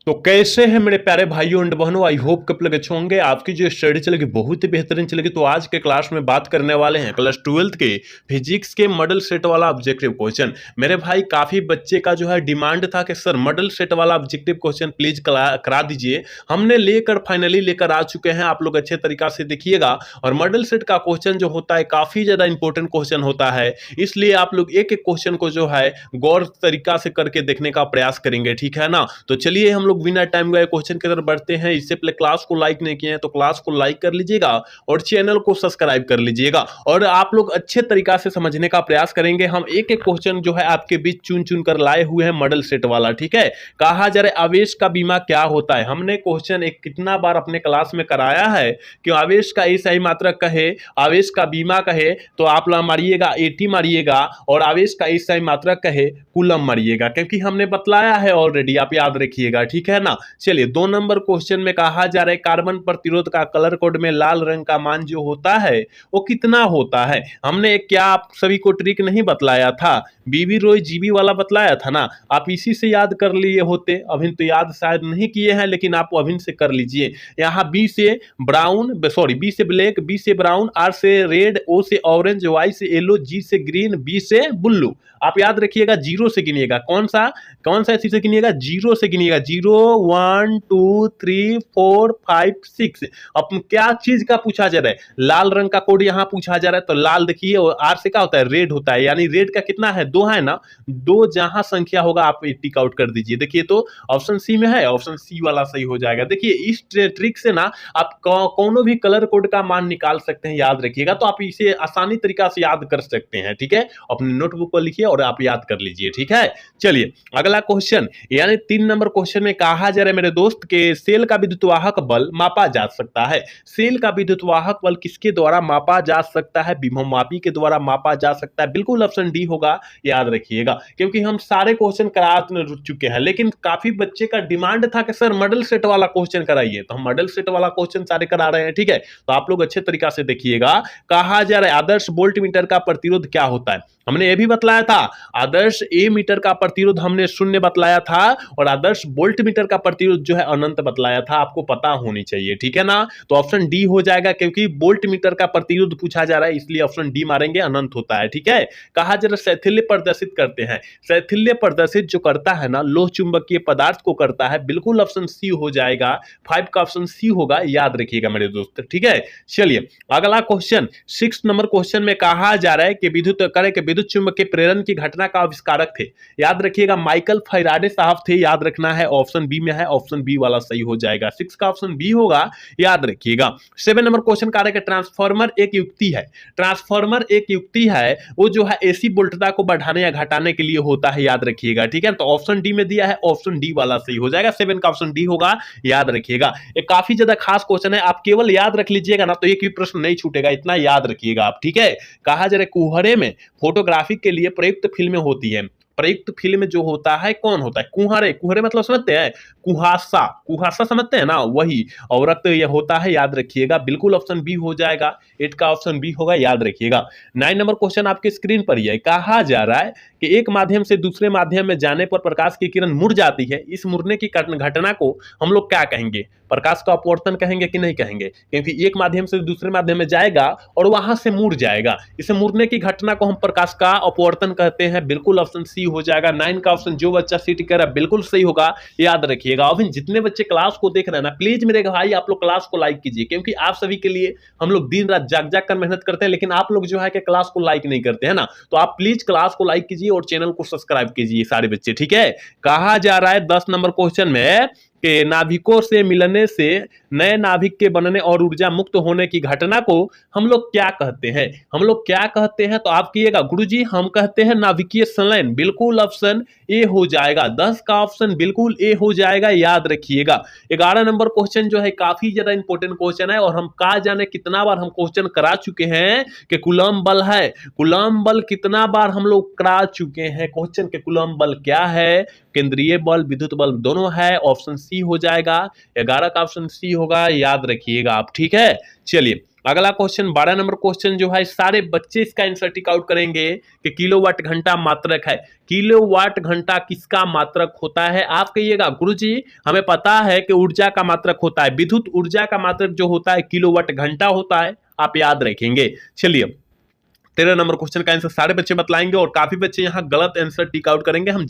तो कैसे हैं मेरे प्यारे भाइयों एंड बहनों। आई होप कब लगे अच्छे होंगे। आपकी जो स्टडी चलेगी बहुत ही बेहतरीन चलेगी। तो आज के क्लास में बात करने वाले हैं क्लास 12th के फिजिक्स के मॉडल सेट वाला ऑब्जेक्टिव क्वेश्चन। मेरे भाई काफी बच्चे का जो है डिमांड था कि सर मॉडल सेट वाला ऑब्जेक्टिव क्वेश्चन प्लीज करा दीजिए। हमने लेकर फाइनली लेकर आ चुके हैं, आप लोग अच्छे तरीका से देखिएगा। और मॉडल सेट का क्वेश्चन जो होता है काफी ज्यादा इंपॉर्टेंट क्वेश्चन होता है, इसलिए आप लोग एक एक क्वेश्चन को जो है गौर तरीका से करके देखने का प्रयास करेंगे, ठीक है ना। तो चलिए हम लोग बिना टाइम गए क्वेश्चन की तरफ बढ़ते हैं। इससे पहले क्लास को लाइक नहीं किए हैं तो क्लास को लाइक कर लीजिएगा और चैनल को सब्सक्राइब कर लीजिएगा। और आप लोग अच्छे तरीका से समझने का प्रयास करेंगे। हम एक एक क्वेश्चन जो है आपके बीच चुन चुन कर लाए हुए हैं मॉडल सेट वाला, ठीक है। कहा जा रहा है आवेश का बीमा क्या होता है। हमने क्वेश्चन एक कितना बार अपने क्लास में कराया है कि आवेश का सही मात्रक कहे, आवेश का बीमा कहे तो आप मारिएगा एटी मारिएगा, और आवेश का सही मात्रक कहे कूलम मारिएगा, क्योंकि हमने बतलाया है ऑलरेडी, आप याद रखिएगा, ठीक है ना। चलिए 2 नंबर क्वेश्चन में कहा जा रहा है कार्बन प्रतिरोध का कलर कोड में लाल रंग का मान जो होता है वो कितना होता है। हमने क्या आप सभी को ट्रिक नहीं बतलाया था, बीबी रोय जीबी वाला बतलाया था ना। आप इसी से याद कर लिए होते, अभी तो याद शायद नहीं किए हैं, लेकिन आप अभी से कर लीजिए। यहाँ बी से ब्राउन, सॉरी बी से ब्लैक, बी से ब्राउन, आर से रेड, ओ से ऑरेंज, वाई से येलो, जी से ग्रीन, बी से ब्लू। आप याद रखिएगा जीरो से गिनिएगा। कौन सा इसी से गिनिएगा, जीरो से गिनिएगा। 0 1 2 3 4 5 6। अब क्या चीज का पूछा जा रहा है, लाल रंग का कोड यहाँ पूछा जा रहा है, तो लाल देखिए, और आर से क्या होता है, रेड होता है, यानी रेड का कितना है, 2 है ना। 2 जहां संख्या होगा आप टिक आउट कर दीजिए। देखिए तो ऑप्शन सी में है, ऑप्शन सी वाला सही हो जाएगा। देखिए इस ट्रिक से ना आप कोनो भी कलर कोड का मान निकाल सकते हैं, याद रखिएगा। तो आप इसे आसानी तरीका से याद कर सकते हैं, ठीक है। अपने नोटबुक पर लिखिए और आप याद कर लीजिए, ठीक है। चलिए अगला क्वेश्चन, यानी 3 नंबर क्वेश्चन में कहा जा रहा है मेरे दोस्त के सेल का विद्युतवाहक बल मापा जा सकता है। सेल का विद्युतवाहक बल किसके द्वारा मापा जा सकता है, विभवमापी के द्वारा मापा जा सकता है। बिल्कुल ऑप्शन डी होगा, याद रखिएगा, क्योंकि हम सारे क्वेश्चन करा चुके हैं, लेकिन काफी बच्चे का डिमांड था कि सर मॉडल सेट वाला क्वेश्चन कराइए, तो हम मॉडल सेट वाला क्वेश्चन सारे करा रहे हैं, ठीक है। तो आप लोग अच्छे तरीका से देखिएगा। कहा जा रहा है आदर्श वोल्ट मीटर का प्रतिरोध क्या होता है। हमने ये भी बतलाया था, आदर्श ए मीटर का प्रतिरोध हमने शून्य बतलाया था, और आदर्श वोल्ट मीटर का प्रतिरोध जो है अनंत बतलाया था। आपको पता होनी चाहिए, ठीक है ना। तो ऑप्शन डी हो जाएगा, क्योंकि वोल्ट मीटर का प्रतिरोध पूछा जा रहा है, इसलिए ऑप्शन डी मारेंगे, अनंत होता है, ठीक है। कहा जा रहा है शैथिल्य प्रदर्शित करते हैं। शैथिल्य प्रदर्शित जो करता है ना, लोह चुंबकीय पदार्थ को करता है, बिल्कुल ऑप्शन सी हो जाएगा। 5 का ऑप्शन सी होगा, याद रखिएगा मेरे दोस्त, ठीक है। चलिए अगला क्वेश्चन 6 नंबर क्वेश्चन में कहा जा रहा है कि विद्युत चुंबकीय प्रेरण की घटना का आविष्कारक थे। याद रखिएगा माइकल फैराडे साहब थे, याद रखना है, ऑप्शन बी में है, ऑप्शन बी वाला सही हो जाएगा। 6 का ऑप्शन बी होगा, याद रखिएगा। 7 नंबर क्वेश्चन कह रहा है कि ट्रांसफार्मर एक युक्ति है। ट्रांसफार्मर एक युक्ति है, वो जो है एसी वोल्टता को बढ़ाने या घटाने के लिए होता है, याद रखिएगा, ठीक है। तो ऑप्शन डी में दिया है, ऑप्शन डी वाला सही हो जाएगा। 7 का ऑप्शन डी होगा, याद रखिएगा। एक काफी ज्यादा खास क्वेश्चन है, आप केवल याद रख लीजिएगा ना, तो एक भी प्रश्न नहीं छूटेगा, इतना याद रखिएगा आप, ठीक है। कहा जा रहा है कुहरे में फोटोग्राफी के लिए प्रयुक्त फिल्में होती है। प्रयुक्त फिल्म जो होता है कौन होता है, कुहरे। कुहरे मतलब समझते हैं, कुहासा, कुहासा समझते हैं ना, वही औरत ये होता है, याद रखिएगा। बिल्कुल ऑप्शन बी हो जाएगा, 8 का ऑप्शन बी होगा, याद रखिएगा। 9 नंबर क्वेश्चन आपके स्क्रीन पर ही है। कहा जा रहा है कि एक माध्यम से दूसरे माध्यम में जाने पर प्रकाश की किरण मुड़ जाती है, इस मुड़ने की घटना को हम लोग क्या कहेंगे, प्रकाश का अपवर्तन कहेंगे कि नहीं कहेंगे, क्योंकि एक माध्यम से दूसरे माध्यम में जाएगा और वहां से मुड़ जाएगा, इसे मुड़ने की घटना को हम प्रकाश का अपवर्तन कहते हैं। बिल्कुल ऑप्शन सी हो जाएगा। 9 का ऑप्शन जो बच्चा सी टिक कर रहा है बिल्कुल सही होगा, याद रखिएगा। अभी जितने बच्चे क्लास को देख रहे हैं ना, प्लीज मेरे भाई आप लोग क्लास को लाइक कीजिए, क्योंकि आप सभी के लिए हम लोग दिन रात जाग जाग कर मेहनत करते हैं, लेकिन आप लोग जो है कि क्लास को लाइक नहीं करते हैं ना। तो आप प्लीज क्लास को लाइक कीजिए और चैनल को सब्सक्राइब कीजिए सारे बच्चे, ठीक है। कहा जा रहा है 10 नंबर क्वेश्चन में के नाभिकों से मिलने से नए नाभिक के बनने और ऊर्जा मुक्त होने की घटना को हम लोग क्या कहते हैं, हम लोग क्या कहते हैं, तो आप कहिएगा गुरुजी हम कहते हैं नाभिकीय संलयन। बिल्कुल ऑप्शन ए हो जाएगा। 10 का ऑप्शन बिल्कुल ए हो जाएगा, याद रखिएगा। 11 नंबर क्वेश्चन जो है काफी ज्यादा इंपॉर्टेंट क्वेश्चन है, और हम कहा जाने कितना बार हम क्वेश्चन करा चुके हैं कि कूलम्ब बल है। कूलम्ब बल कितना बार हम लोग करा चुके हैं क्वेश्चन के, कूलम्ब बल क्या है, केंद्रीय बल, विद्युत बल दोनों है, ऑप्शन सी हो जाएगा। 11 का ऑप्शन सी होगा, याद रखिएगा आप, ठीक है। चलिए अगला क्वेश्चन 12 नंबर क्वेश्चन जो है सारे बच्चे इसका आंसर टिक आउट करेंगे कि किलोवाट घंटा मात्रक है। किलोवाट घंटा किसका मात्रक होता है? आप कहिएगा गुरुजी हमें पता है कि ऊर्जा का मात्रक होता है, विद्युत ऊर्जा का मात्रक जो होता है किलोवाट घंटा होता है, आप याद रखेंगे। चलिए 13 नंबर क्वेश्चन का आंसर सारे बच्चे बतलाएंगे और काफी बच्चे यहाँ गलत आंसर टिक आउट करेंगे। हम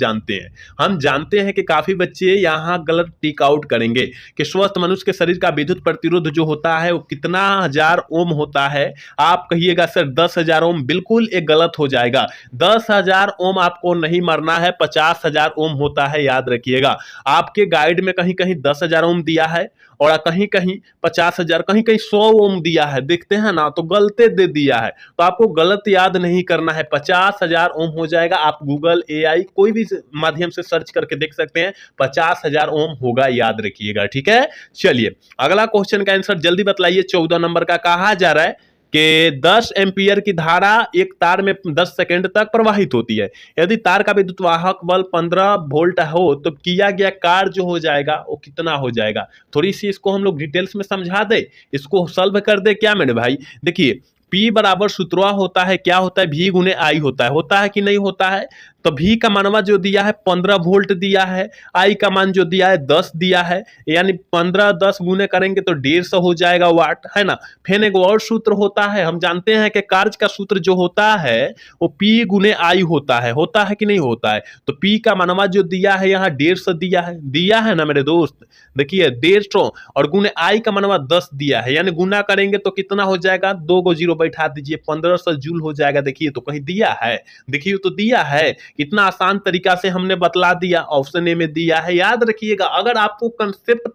जानते हैं कि काफी बच्चे यहाँ गलत टिक आउट करेंगे कि स्वस्थ मनुष्य के शरीर का विद्युत प्रतिरोध जो होता है वो कितना हजार ओम होता है। आप कहिएगा सर 10,000 ओम, बिल्कुल एक गलत हो जाएगा। 10,000 ओम आपको नहीं मरना है, 50,000 ओम होता है, याद रखिएगा। आपके गाइड में कहीं कहीं 10,000 ओम दिया है और कहीं कहीं 50,000, कहीं कहीं 100 ओम दिया है, देखते हैं ना, तो गलते दे दिया है। तो आपको गलत याद नहीं करना है, 50,000 ओम हो जाएगा। आप गूगल AI कोई भी माध्यम से सर्च करके देख सकते हैं, 50,000 ओम होगा, याद रखिएगा। ठीक है, चलिए अगला क्वेश्चन का आंसर जल्दी बतलाइए। 14 नंबर का कहा जा रहा है कि 10 एम्पियर की धारा एक तार में 10 सेकंड तक प्रवाहित होती है। यदि तार का विद्युत वाहक बल 15 वोल्ट हो तो किया गया कार्य जो हो जाएगा वो कितना हो जाएगा? थोड़ी सी इसको हम लोग डिटेल्स में समझा दे, इसको सॉल्व कर दे क्या मेरे भाई? देखिए P बराबर सूत्रवा होता है, क्या होता है? V गुने I होता है कि नहीं होता है? तो V का मानवा जो दिया है 15 वोल्ट दिया है, I का मान जो दिया है 10 दिया है, यानी 15 10 गुने करेंगे तो 150 हो जाएगा वाट, है ना। फिर एक और सूत्र होता है, हम जानते हैं कि कार्य का सूत्र जो होता है वो P गुने I होता है कि नहीं होता है? तो P का मानवा जो दिया है यहाँ 150 दिया है ना मेरे दोस्त। देखिए 150 और गुने I का मानवा 10 दिया है, यानी गुना करेंगे तो कितना हो जाएगा? 2 को 0 बैठा दीजिए, 1500 जूल हो जाएगा। देखिए तो कहीं दिया है, देखिए तो दिया है। कितना आसान तरीका से हमने बतला दिया, ऑप्शन ए में दिया है, याद रखिएगा। अगर आपको कंसेप्ट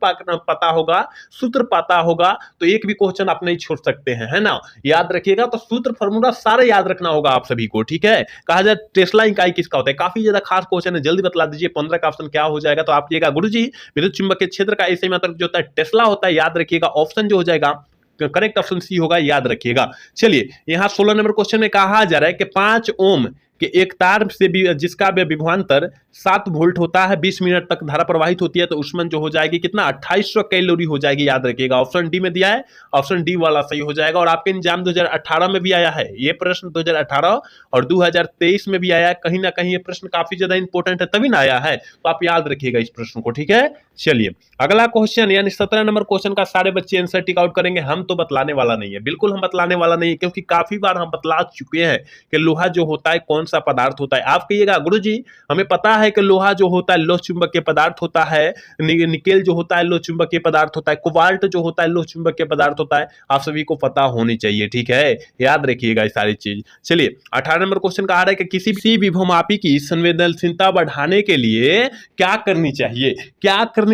पता होगा, सूत्र पता होगा, तो एक भी क्वेश्चन आप नहीं छोड़ सकते हैं, है ना, याद रखिएगा। तो सूत्र फॉर्मूला सारे याद रखना होगा आप सभी को। ठीक है, कहा जाए टेस्ला इकाई किसका होता है? काफी ज्यादा खास क्वेश्चन है, जल्दी बतला दीजिए। 15 का ऑप्शन क्या हो जाएगा? तो आप कहिएगा गुरुजी विद्युत चुंबकीय क्षेत्र का ऐसे मात्रक जो होता है टेस्ला होता है, याद रखिएगा। ऑप्शन जो हो जाएगा करेक्ट ऑप्शन सी होगा, याद रखिएगा। चलिए यहां 16 नंबर क्वेश्चन में कहा जा रहा है कि 5 ओम कि एक तार से भी जिसका विभवांतर 7 वोल्ट होता है, 20 मिनट तक धारा प्रवाहित होती है, तो उसमें जो हो जाएगी कितना? 2800 कैलोरी हो जाएगी, याद रखिएगा। ऑप्शन डी में दिया है, ऑप्शन डी वाला सही हो जाएगा। और आपके एग्जाम 2018 में भी आया है ये प्रश्न, 2018 और 2023 में भी आया है। कहीं ना कहीं ये प्रश्न काफी ज्यादा इंपॉर्टेंट है, तभी ना आया है, तो आप याद रखिएगा इस प्रश्न को। ठीक है, चलिए अगला क्वेश्चन यानी 17 नंबर क्वेश्चन का सारे बच्चे आंसर टिक आउट करेंगे। हम तो बतलाने वाला नहीं है, बिल्कुल हम बतलाने वाला नहीं है, क्योंकि काफी बार हम बतला चुके हैं कि लोहा जो होता है कौन सा पदार्थ होता है। आप कहिएगा गुरुजी हमें पता है कि लोहा जो होता है लोह चुंबकीय पदार्थ होता है, निकेल जो होता है लोह चुंबकीय पदार्थ होता है, कोबाल्ट जो होता है लोह चुंबकीय पदार्थ होता है, आप सभी को पता होनी चाहिए। ठीक है, याद रखिएगा ये सारी चीज। चलिए 18 नंबर क्वेश्चन कहा रहा है कि किसी भी विभवमापी की संवेदनशीलता बढ़ाने के लिए क्या करनी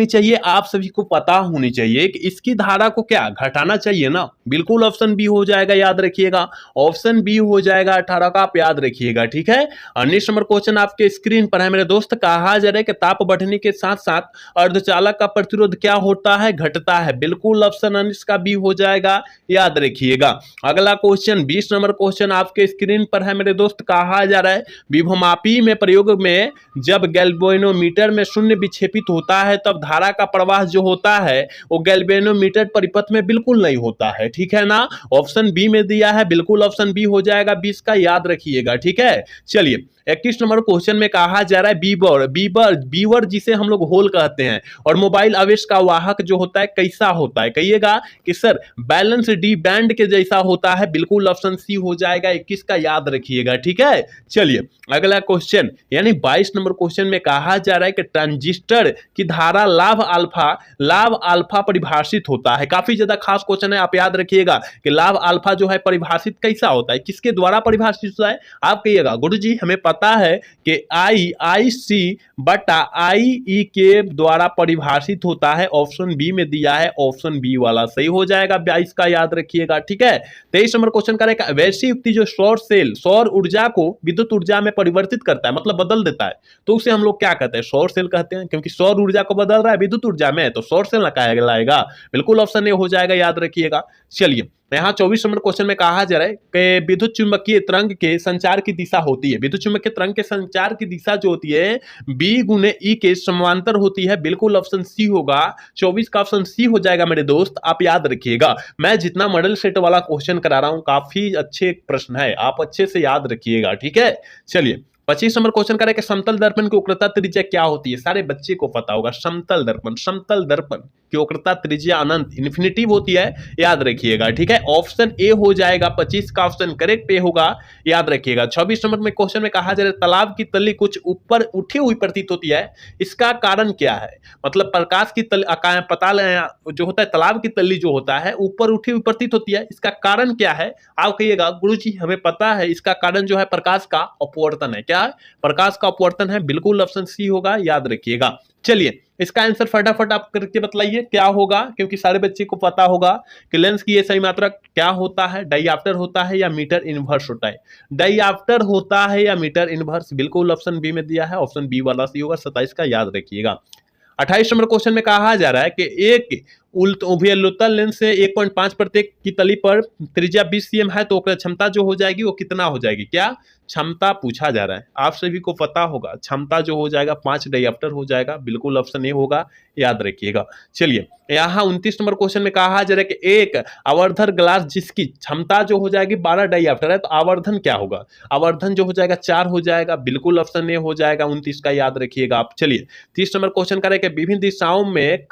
चाहिए? आप सभी को पता होनी चाहिए कि इसकी धारा को क्या घटाना चाहिए ना, बिल्कुल ऑप्शन बी हो जाएगा, याद रखिएगा। ऑप्शन बी हो जाएगा 18 का, आप याद रखिएगा। ठीक है, नेक्स्ट नंबर क्वेश्चन आपके स्क्रीन पर है मेरे दोस्त। कहा जा रहा है कि ताप बढ़ने के साथ साथ अर्धचालक का प्रतिरोध क्या होता है? घटता है, बिल्कुल ऑप्शन अनिश का बी हो जाएगा, याद रखिएगा। अगला क्वेश्चन 20 नंबर क्वेश्चन आपके स्क्रीन पर है मेरे दोस्त। कहा जा रहा है विभवमापी में प्रयोग में जब गैल्वेनोमीटर में शून्य विक्षेपित होता है तब धारा का प्रवाह जो होता है वो गैल्वेनोमीटर परिपथ में बिल्कुल नहीं होता है। ठीक है ना, ऑप्शन बी में दिया है, बिल्कुल ऑप्शन बी हो जाएगा 20 का, याद रखिएगा। ठीक है, चलिए 21 नंबर क्वेश्चन में कहा जा रहा है बीवर जिसे हम लोग होल कहते हैं, और मोबाइल आवेश का वाहक जो होता है कैसा होता है? कहिएगा कि सर बैलेंस डी बैंड के जैसा होता है, बिल्कुल ऑप्शन सी हो जाएगा 21 का, याद रखिएगा। ठीक है, चलिए अगला क्वेश्चन यानी 22 नंबर क्वेश्चन में कहा जा रहा है कि ट्रांजिस्टर की धारा लाभ अल्फा परिभाषित होता है। काफी ज्यादा खास क्वेश्चन है, आप याद रखिएगा कि लाभ अल्फा जो है परिभाषित कैसा होता है, किसके द्वारा परिभाषित होता है? आप कहिएगा गुरुजी हमें पता है कि IC बटा IE के द्वारा परिभाषित होता है, ऑप्शन बी में दिया है, ऑप्शन बी वाला सही हो जाएगा 22 का, याद रखिएगा। ठीक है, 23 नंबर क्वेश्चन करेगा वैसी युक्ति जो सौर ऊर्जा को विद्युत ऊर्जा में परिवर्तित करता है, मतलब बदल देता है, तो उसे हम लोग क्या कहते हैं? सौर सेल कहते हैं, क्योंकि सौर ऊर्जा को बदल रहा है विद्युत ऊर्जा में, तो सौर सेल ना कहलाएगा, बिल्कुल ऑप्शन ए हो जाएगा, याद रखिएगा। चलिए यहाँ 24 नंबर क्वेश्चन में कहा जा रहा है कि विद्युत चुंबकीय तरंग के संचार की दिशा होती है, विद्युत चुंबकीय चुंबकीय तरंग के संचार की दिशा जो होती है बी गुने ई के समांतर होती है, बिल्कुल ऑप्शन सी होगा। 24 का ऑप्शन सी हो जाएगा मेरे दोस्त, आप याद रखिएगा। मैं जितना मॉडल सेट वाला क्वेश्चन करा रहा हूं काफी अच्छे प्रश्न है, आप अच्छे से याद रखिएगा, ठीक है। चलिए 25 नंबर क्वेश्चन करें कि समतल दर्पण की वक्रता त्रिज्या क्या होती है। सारे बच्चे को पता होगा समतल दर्पण की वक्रता त्रिज्या अनंत इन्फिनिटिव होती है, याद रखिएगा, ठीक है। ऑप्शन ए हो जाएगा 25 का ऑप्शन करेक्ट ए होगा, याद रखिएगा। 26 नंबर में क्वेश्चन में कहा जा रहा है तालाब की तली कुछ ऊपर उठी हुई प्रतीत होती है, इसका कारण क्या है। मतलब प्रकाश की तल पताल जो होता है, तालाब की तली जो होता है ऊपर उठी हुई प्रतीत होती है, इसका कारण क्या है। आप कहिएगा गुरुजी हमें पता है, इसका कारण जो है प्रकाश का अपवर्तन है। क्या है? प्रकाश का अपवर्तन है, बिल्कुल ऑप्शन सी होगा, याद रखिएगा। चलिए इसका आंसर फटाफट आप करके बतलाइए क्या होगा, क्योंकि सारे बच्चे को पता होगा कि लेंस की ये सही मात्रक क्या होता है, डाइऑप्टर होता है या मीटर इनवर्स होता है। डाइऑप्टर होता है या मीटर इनवर्स, बिल्कुल ऑप्शन बी में दिया है, ऑप्शन बी वाला सी होगा 27 का, याद रखिएगा। 28 नंबर क्वेश्चन में कहा जा रहा है कि एक उभयलोतल लेंस से 1.5 प्रत्येक की तली पर त्रिज्या 20 cm है, तो क्षमता जो हो जाएगी वो कितना हो जाएगी। क्या क्षमता पूछा जा रहा है, आप सभी को पता होगा क्षमता जो हो जाएगा 5 डाइऑप्टर हो जाएगा, बिल्कुल ऑप्शन ए होगा, याद रखिएगा। चलिए यहाँ 29 नंबर क्वेश्चन में कहा जा रहा है कि एक आवर्धन ग्लास जिसकी क्षमता जो हो जाएगी 12 डाइऑप्टर है, तो आवर्धन क्या होगा। आवर्धन जो हो जाएगा 4 हो जाएगा, बिल्कुल ऑप्शन ए हो जाएगा 29 का, याद रखिएगा आप। चलिए 30 नंबर क्वेश्चन करें कि विभिन्न दिशाओं में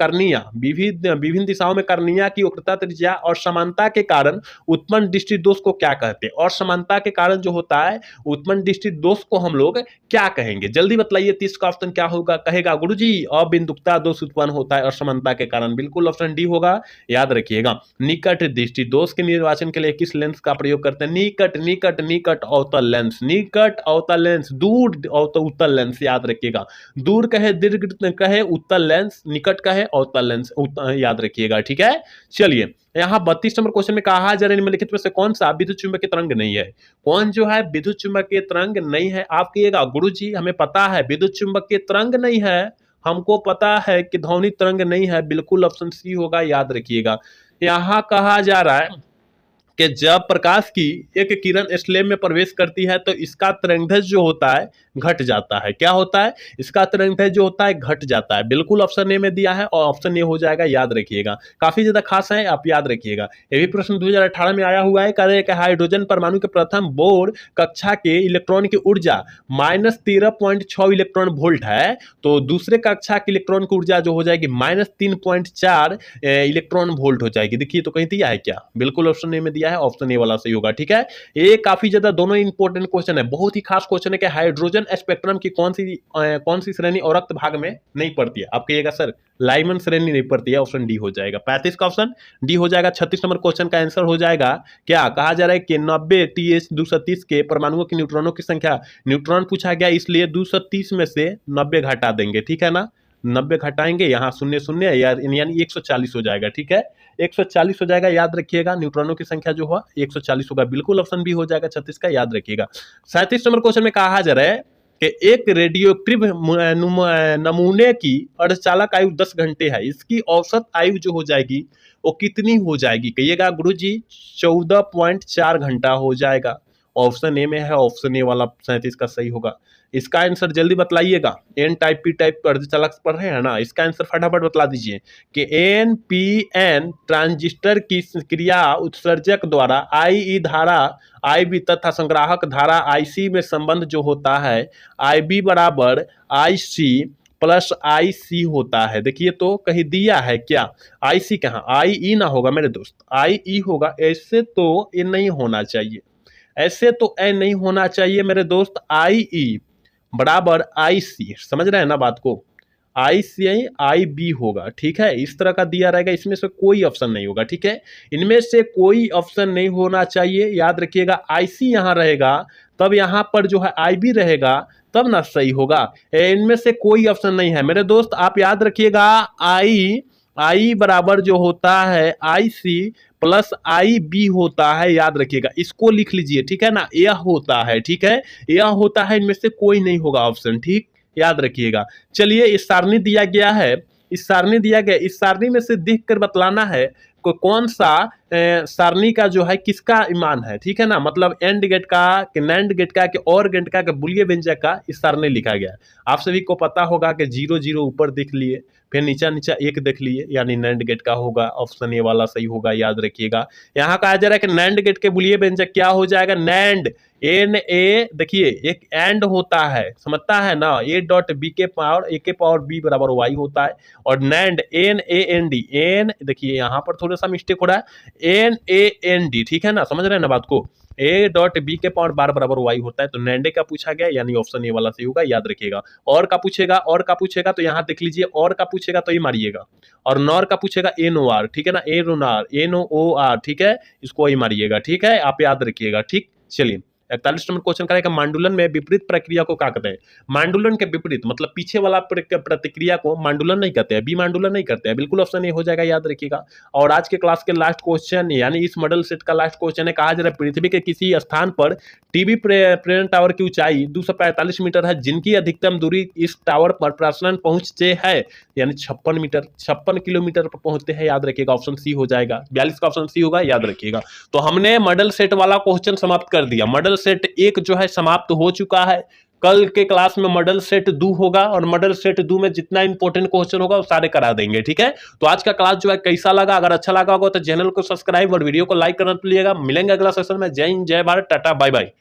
कर्निया की वक्रता त्रिज्या और समानता के कारण उत्पन्न दृष्टि दोष को क्या कहते हैं। और समानता के कारण जो होता है उत्पन्न दृष्टि दोष को हम लोग क्या कहेंगे, जल्दी बतलाइए। 30 का ऑप्शन क्या होगा, कहेगा गुरुजी अबिंदुकता दोष उत्पन्न होता है असमानता के कारण, बिल्कुल ऑप्शन डी होगा, याद रखिएगा। निकट दृष्टि दोष के निर्वाचन के लिए किस लेंस का प्रयोग करते हैं। निकट अवतल लेंस, निकट अवतल लेंस, दूर उत्तल लेंस, याद रखिएगा। दूर कहे दीर्घ कहे उत्तल लेंस, निकट कहे अवतल लेंस, याद रखिएगा, ठीक है। चलिए यहाँ 32 नंबर क्वेश्चन में कहा जा रहा है निम्नलिखित में से कौन सा विद्युत चुंबकीय तरंग नहीं है। कौन जो है विद्युत चुंबकीय तरंग नहीं है। आप कहिएगा गुरुजी हमें पता है विद्युत चुंबकीय तरंग नहीं है, हमको पता है कि ध्वनि तरंग नहीं है, बिल्कुल ऑप्शन सी होगा, याद रखिएगा। यहाँ कहा जा रहा है कि जब प्रकाश की एक किरण स्लैब में प्रवेश करती है तो इसका तरंगदैर्घ्य जो होता है घट जाता है। क्या होता है, इसका तरंगदैर्घ्य जो होता है घट जाता है, बिल्कुल ऑप्शन ए में दिया है और ऑप्शन ए हो जाएगा, याद रखिएगा। काफी ज्यादा खास है, आप याद रखिएगा। ये भी प्रश्न 2018 में आया हुआ है, कह रहे हैं कि हाइड्रोजन परमाणु के प्रथम बोर कक्षा के इलेक्ट्रॉन की ऊर्जा -13.6 इलेक्ट्रॉन वोल्ट है, तो दूसरे कक्षा के इलेक्ट्रॉन की ऊर्जा जो हो जाएगी -3.4 इलेक्ट्रॉन वोल्ट हो जाएगी। देखिए तो कहीं दिया है क्या, बिल्कुल ऑप्शन ए में दिया है, ऑप्शन ए वाला सही होगा, ठीक है। ये काफी ज्यादा दोनों इंपॉर्टेंट क्वेश्चन है, बहुत ही खास क्वेश्चन है कि हाइड्रोजन स्पेक्ट्रम की कौन सी श्रेणी और रक्त भाग में नहीं पड़ती है। आप कहिएगा सर लाइमन श्रेणी नहीं पड़ती है, ऑप्शन डी हो जाएगा। 35 का ऑप्शन डी हो जाएगा। 36 नंबर क्वेश्चन का आंसर हो जाएगा क्या, कहा जा रहा है कि 90 TH-230 के परमाणुओं की न्यूट्रॉनों की संख्या, न्यूट्रॉन पूछा गया इसलिए 230 में से 90 घटा देंगे, ठीक है ना। 90 घटाएंगे, यहाँ 0 यानी 140 हो जाएगा, ठीक है। 140 हो जाएगा, याद रखिएगा। न्यूट्रॉनों की संख्या जो हुआ 140 होगा, बिल्कुल ऑप्शन बी हो जाएगा 36 का, याद रखिएगा। 37 नंबर क्वेश्चन में कहा जा रहा है कि एक रेडियोएक्टिव नमूने की अर्धचालक आयु 10 घंटे है, इसकी औसत आयु जो हो जाएगी वो कितनी हो जाएगी। कहिएगा गुरुजी 14.4 घंटा हो जाएगा, ऑप्शन ए में है, ऑप्शन ए वाला 37 का सही होगा। इसका आंसर जल्दी बतलाइएगा। एन टाइप पी टाइप अर्धचालक पढ़ रहे हैं ना, इसका आंसर फटाफट बतला दीजिए कि एन पी एन ट्रांजिस्टर की क्रिया उत्सर्जक द्वारा आई धारा IB तथा संग्राहक धारा IC में संबंध जो होता है IB बराबर IC प्लस IC होता है। देखिए तो कहीं दिया है क्या, IC कहाँ, IE ना होगा मेरे दोस्त, IE होगा। ऐसे तो ये नहीं होना चाहिए, ऐसे तो ए नहीं होना चाहिए मेरे दोस्त। IE बराबर IC, समझ रहे हैं ना बात को, IC IB होगा, ठीक है। इस तरह का दिया रहेगा, इसमें से कोई ऑप्शन नहीं होगा, ठीक है। इनमें से कोई ऑप्शन नहीं होना चाहिए, याद रखिएगा। IC यहाँ रहेगा तब यहाँ पर जो है IB रहेगा, तब ना सही होगा। इनमें से कोई ऑप्शन नहीं है मेरे दोस्त, आप याद रखिएगा। I बराबर जो होता है IC प्लस IB होता है, याद रखिएगा। इसको लिख लीजिए, ठीक है ना, यह होता है, ठीक है, यह होता है। इनमें से कोई नहीं होगा ऑप्शन, ठीक, याद रखिएगा। चलिए इस सारणी दिया गया है, इस सारणी दिया गया, इस सारणी में से देखकर बतलाना है कौन सा सारणी का जो है किसका ईमान है, ठीक है ना, मतलब एंड गेट का कि नैंड गेट का कि और गेट का कि बुलियन व्यंजक का इस सारणी लिखा गया है। आप सभी को पता होगा कि 0 0 ऊपर देख लिए, फिर नीचा नीचा 1 देख लिए, यानी नैंड गेट का होगा, ऑप्शन ए वाला सही होगा, याद रखिएगा। यहाँ कहा जा रहा है कि नैंड गेट के बुलियन व्यंजक क्या हो जाएगा, नैंड एन ए, देखिए एक एंड होता है, समझता है ना, ए डॉट बी के पावर ए के पावर बी बराबर वाई होता है, और NAND N A N D, N देखिए यहाँ पर थोड़ा सा मिस्टेक हो रहा है, एन ए एन डी, ठीक है ना, समझ रहे हैं ना बात को, ए डॉट बी के पावर बार बराबर वाई होता है, तो नैंडे का पूछा गया, यानी ऑप्शन ए वाला सही होगा, याद रखिएगा। और का पूछेगा, और का पूछेगा तो यहाँ देख लीजिए, और का पूछेगा तो ये मारिएगा, और नॉर का पूछेगा एन ओ आर, ठीक है ना, एन ओ आर, ठीक है, इसको ही मारिएगा, ठीक है, आप याद रखिएगा, ठीक। चलिए 41 नंबर क्वेश्चन करेगा, मांडुलन में विपरीत प्रक्रिया को क्या कहते हैं। मांडुलन के विपरीत मतलब पीछे वाला प्रतिक्रिया को मांडुलन नहीं कहते हैं, बी मांडुलन नहीं करते हैं, बिल्कुल ऑप्शन ए हो जाएगा, याद रखिएगा। और आज के क्लास के लास्ट क्वेश्चन, यानी इस मॉडल सेट का लास्ट क्वेश्चन है, कहा जा रहा है पृथ्वी के किसी स्थान पर टीवी प्रेरण टावर की ऊंचाई 245 मीटर है, जिनकी अधिकतम दूरी इस टावर पर प्रसारण पहुंचते है, यानी 56 मीटर, 56 किलोमीटर पर पहुंचते हैं, याद रखिएगा, ऑप्शन सी हो जाएगा, 42 का ऑप्शन सी होगा, याद रखिएगा। तो हमने मॉडल सेट वाला क्वेश्चन समाप्त कर दिया, मॉडल सेट 1 जो है समाप्त हो चुका है। कल के क्लास में मॉडल सेट 2 होगा, और मॉडल सेट 2 में जितना इंपॉर्टेंट क्वेश्चन होगा वो सारे करा देंगे, ठीक है। तो आज का क्लास जो है कैसा लगा, अगर अच्छा लगा होगा तो चैनल को सब्सक्राइब और वीडियो को लाइक करना भूलिएगा। मिलेंगे अगला सेशन में। जय हिंद, जय भारत, टाटा, बाय बाय।